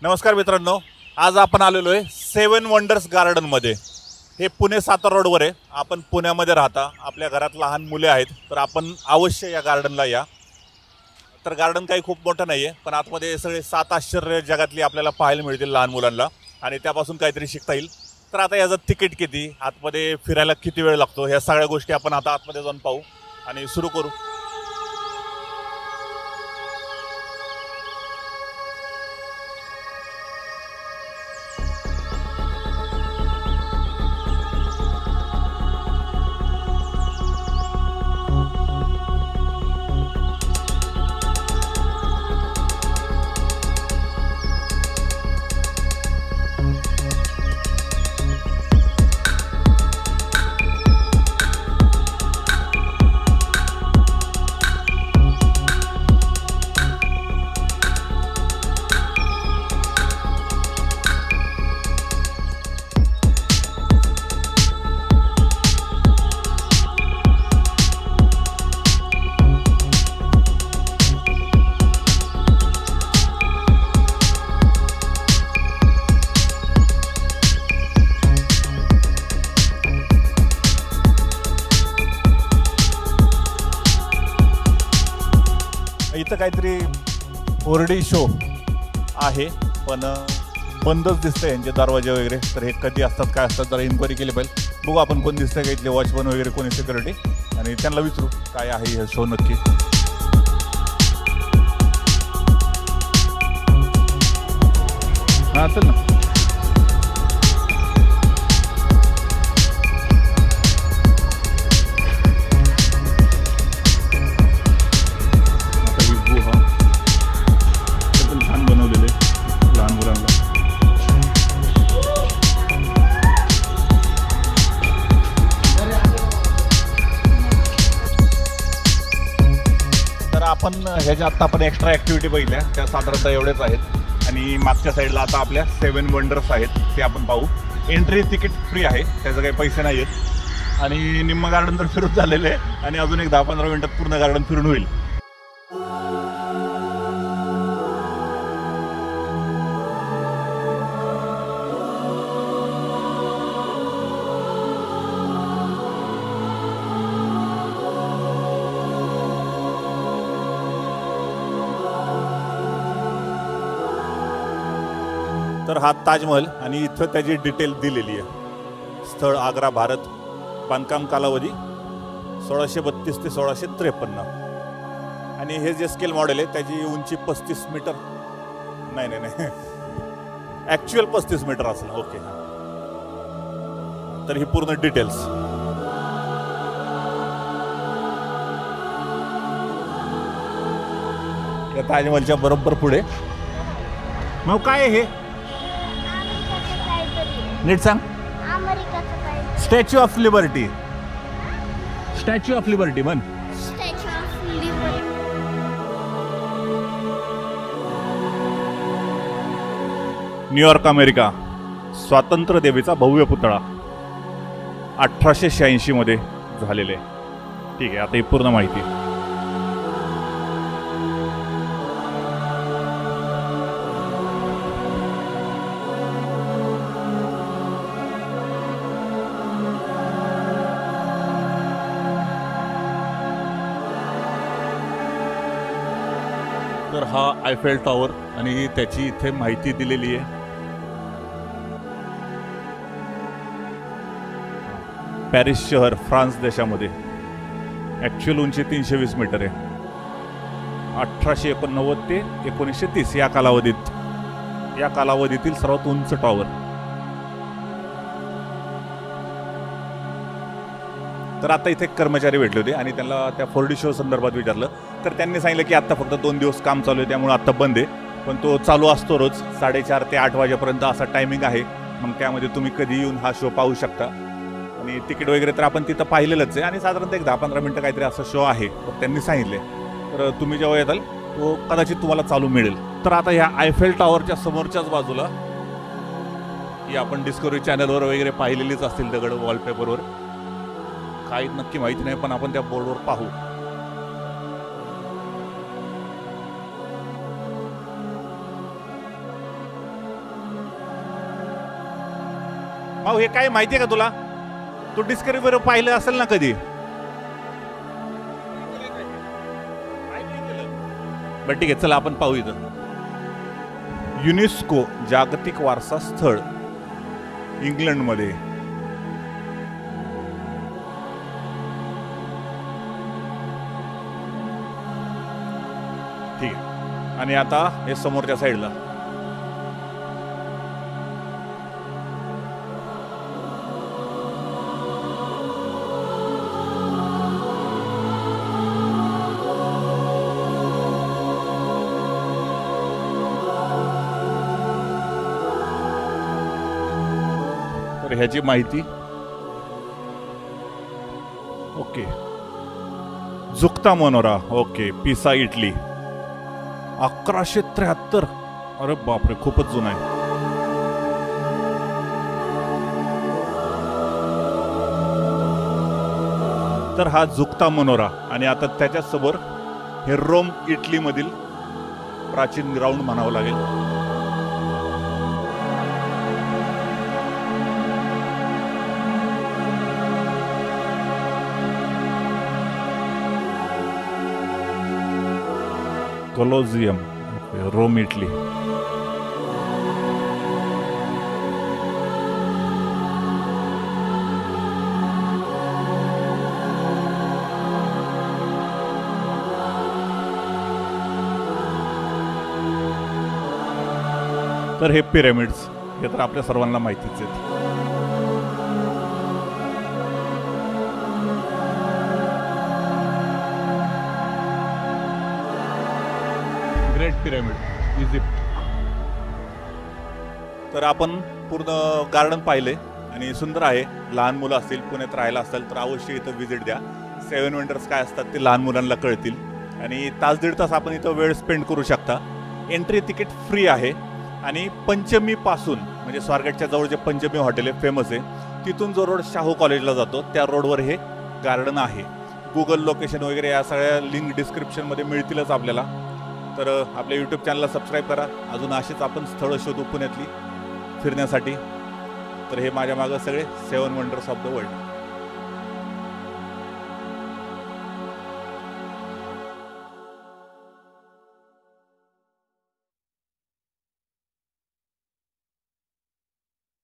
नमस्कार मित्रांनो, आज आपण आलेलो आहे 7 वंडर्स गार्डनमध्ये। हे पुणे सातारा रोडवर आहे। आपण पुण्यामध्ये राहता, आपल्या घरात लहान मुले आहेत तर आपण अवश्य या गार्डनला या। तर गार्डन काही खूप मोठं नाही आहे, पण आतमध्ये सगळे 7 आश्चर्य जगातली आपल्याला पाहायला मिळतील लहान मुलांना आणि त्यापासून काहीतरी शिकता येईल। तर आता याचं तिकीट किती, आतमध्ये फिरायला किती वेळ लागतो, ह्या सगळ्या गोष्टी आपण आता आतमध्ये जाऊन पाहू आणि सुरू करू। इथं काहीतरी 4D शो आहे, पण बंदच दिसतंय यांचे दरवाजे वगैरे। तर हे कधी असतात काय असतात जरा इन्क्वायरी केली पाहिजे। बघू आपण कोण दिसतंय का इथले वॉचमन वगैरे, कोणी सिक्युरिटी, आणि त्यांना विचारू काय आहे हे शो नक्की। हां चल ना। आपण ह्याच्या आत्ता आपण एक्स्ट्रा ॲक्टिव्हिटी बघितल्या त्या साधारणतः एवढेच आहेत, आणि मागच्या साईडला आता आपल्या 7 वंडर्स आहेत ते आपण पाहू। एंट्री तिकीट फ्री आहे, त्याचं काही पैसे नाही आहेत, आणि निम्म गार्डन तर फिरून झालेलं आहे आणि अजून एक 10-15 मिनिटात पूर्ण गार्डन फिरून होईल। तर हा ताजमहल, आणि इथं त्याची डिटेल दिलेली आहे। स्थळ आग्रा, भारत, बांधकाम कालावधी 1632 ते 1653, आणि हे जे स्केल मॉडेल आहे त्याची उंची 35 मीटर, नाही ॲक्च्युअल 35 मीटर असेल। ओके, तर ही पूर्ण डिटेल्स। या ताजमहलच्या बरोबर पुढे मग काय आहे हे नीट सांग। Statue of liberty, statue of liberty म्हण। न्यूयॉर्क, अमेरिका, स्वातंत्र्य देवीचा भव्य पुतळा 1886 मध्ये झालेले। ठीक आहे, आता ही पूर्ण माहिती। तर हा आयफेल टॉवर, आणि त्याची इथे माहिती दिलेली आहे। पॅरिस शहर फ्रान्स देशामध्ये, ॲक्च्युअल उंची 320 मीटर आहे। 1889 ते 1930 या कालावधीतील सर्वात उंच टॉवर। तर आता इथे कर्मचारी भेटले होते आणि त्यांना त्या 4D शो संदर्भात विचारलं, तर त्यांनी सांगितलं की आता फक्त 2 दिवस काम चालू आहे, त्यामुळे आता बंद आहे, पण तो चालू असतो रोज 4:30 ते 8 वाजेपर्यंत असा टायमिंग आहे। मग त्यामध्ये तुम्ही कधी येऊन हा शो पाहू शकता, आणि तिकीट वगैरे तर आपण तिथं पाहिलेलंच आहे, आणि साधारणतः एक 10-15 मिनिटं काहीतरी असा शो आहे तर त्यांनी सांगितले। तर तुम्ही जेव्हा येताल तो कदाचित तुम्हाला चालू मिळेल। तर आता ह्या आयफेल टॉवरच्या समोरच्याच बाजूला ही आपण डिस्कवरी चॅनलवर वगैरे पाहिलेलीच असतील दगड वॉलपेपरवर, काही नक्की माहिती नाही, पण आपण त्या बोर्डवर पाहू। भाऊ हे काय माहिती आहे का तुला? तू डिस्कवरीवर पाहिलं असेल ना कधी? बरं ठीक आहे, चला आपण पाहू. इथं युनेस्को जागतिक वारसा स्थळ इंग्लंडमध्ये. ठीक आहे. आणि आता हे समोरच्या साईडला ह्याची माहिती. ओके, झुकता मनोरा. ओके, पिसा इटली 1173. अरे बापरे, खूपच जुना आहे. तर हा झुकता मनोरा. आणि आता त्याच्यासमोर हे रोम इटली मधील प्राचीन ग्राउंड म्हणावं लागेल. Colosseum, Rome Italy. तर हे पिरॅमिड्स हे तर आपल्या सर्वांना माहितीच आहेत. Great Pyramid, Egypt. तर आपण पूर्ण गार्डन पाहिले आणि सुंदर आहे. लहान मुलं असतील, पुण्यात राहायला असेल तर अवश्य इथं व्हिजिट द्या. 7 वंडर्स काय असतात ते लहान मुलांना कळतील. आणि तास दीड तास आपण इथं वेळ स्पेंड करू शकता. एंट्री तिकीट फ्री आहे. आणि पंचमीपासून म्हणजे स्वारगेटच्या जवळ जे पंचमी हॉटेल आहे, फेमस आहे, तिथून जो रोड शाहू कॉलेजला जातो त्या रोडवर हे गार्डन आहे. गुगल लोकेशन वगैरे या सगळ्या लिंक डिस्क्रिप्शनमध्ये मिळतीलच आपल्याला. तर आपल्या यूट्यूब चॅनलला सबस्क्राईब करा. अजून असेच आपण स्थळं शोधू पुण्यातली फिरण्यासाठी. तर हे माझ्या मागं सगळे 7 वंडर्स ऑफ द वर्ल्ड.